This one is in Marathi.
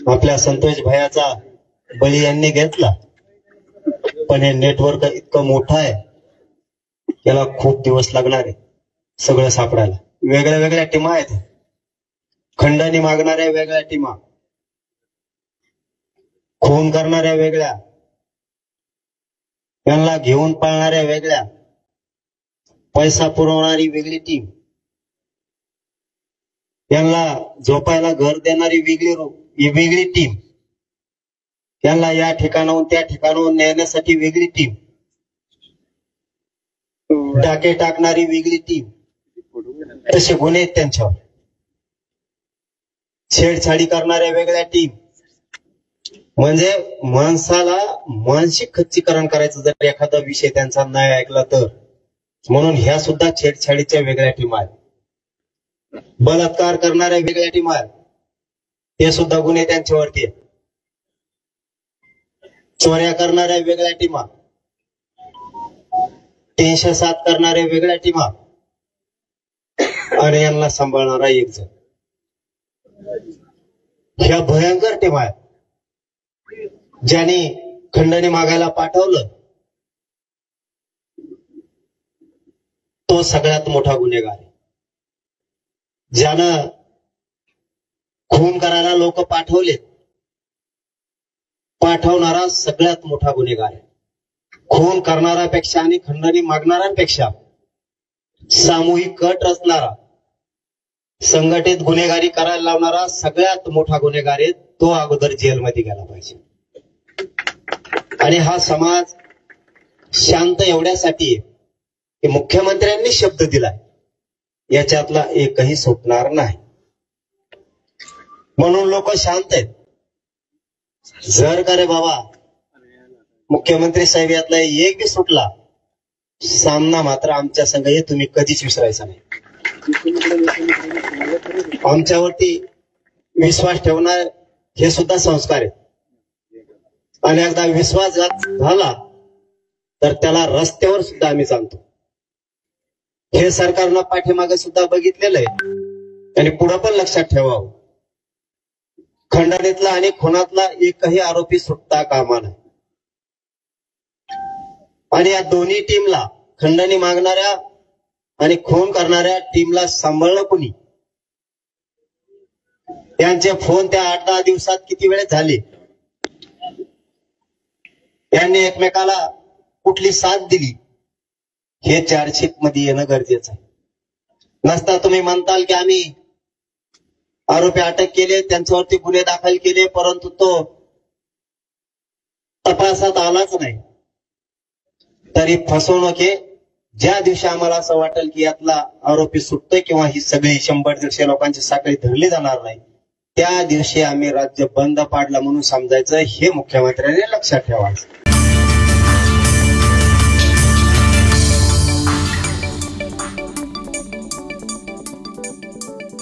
आपल्या संतोष भैयाचा बळी यांनी घेतला, पण हे नेटवर्क इतकं मोठं आहे, याला खूप दिवस लागणार आहे सगळं सापडायला. वेगळ्या वेगळ्या टीमा आहेत, खंडणी मागणाऱ्या वेगळ्या टीमा, खून करणाऱ्या वेगळ्या, यांना घेऊन पाळणाऱ्या वेगळ्या, पैसा पुरवणारी वेगळी टीम, यांना झोपायला घर देणारी वेगळी टीम, यांना या ठिकाणाहून त्या ठिकाणाहून नेण्यासाठी वेगळी टीम, डाके टाकणारी वेगळी टीम, तसे गुन्हे आहेत त्यांच्यावर. छेडछाडी करणाऱ्या वेगळ्या टीम. म्हणजे माणसाला मानसिक खच्चीकरण करायचं जर एखादा विषय त्यांचा नाही ऐकला तर. म्हणून ह्या सुद्धा छेडछाडीच्या वेगळ्या टीम आहेत. बलात्कार करणाऱ्या वेगळ्या टीम आहेत, ते सुद्धा गुन्हे त्यांच्यावरती आहेत. चोऱ्या करणाऱ्या वेगळ्या टीमा, 307 करणाऱ्या वेगळ्या टीमा, आणि यांना सांभाळणारा एक जण. ह्या भयंकर टीमा आहेत. ज्याने खंडणी मागायला पाठवलं तो सगळ्यात मोठा गुन्हेगार आहे. ज्यानं खून करायला लोक पाठवलेत, पाठवणारा सगळ्यात मोठा गुन्हेगार आहे. खून करणाऱ्यापेक्षा आणि खंडणी मागणाऱ्यांपेक्षा सामूहिक कट रचणारा, संघटित गुन्हेगारी करायला लावणारा सगळ्यात मोठा गुन्हेगार आहे. तो अगोदर जेलमध्ये गेला पाहिजे. आणि हा समाज शांत एवढ्यासाठी आहे की मुख्यमंत्र्यांनी शब्द दिलाय, याच्यातला एकही सुटणार नाही. म्हणून लोक शांत आहेत. जर का रे बाबा मुख्यमंत्री साहेब यातला एक बी सुटला, सामना मात्र आमच्या संघ हे तुम्ही कधीच विसरायचा नाही. आमच्यावरती विश्वास ठेवणार हे सुद्धा संस्कार आहेत. आणि एकदा विश्वासघात झाला तर त्याला रस्त्यावर सुद्धा आम्ही सांगतो. हे सरकारनं पाठीमागे सुद्धा बघितलेलं आहे आणि पुढे पण लक्षात ठेवावं. खंडणीतला आणि खुनातला एकही आरोपी सुटता कामा नये. आणि या दोन्ही टीमला, खंडणी मागणाऱ्या आणि खून करणाऱ्या टीमला सांभाळलं कुणी? त्यांचे फोन त्या 8-10 दिवसात किती वेळ झाले? त्यांनी एकमेकाला कुठली साथ दिली? हे चार्जशीट मध्ये येणं गरजेचं आहे. नसता तुम्ही म्हणताल की आम्ही आरोपी अटक केले, त्यांच्यावरती गुन्हे दाखल केले, परंतु तो तपासात आलाच नाही. तरी फसवणूक आहे. ज्या दिवशी आम्हाला असं वाटेल की यातला आरोपी सुटतोय किंवा ही सगळी 100-150 लोकांची साखळी धरली जाणार नाही, त्या दिवशी आम्ही राज्य बंद पाडला म्हणून समजायचं. हे मुख्यमंत्र्यांनी लक्षात ठेवायचं.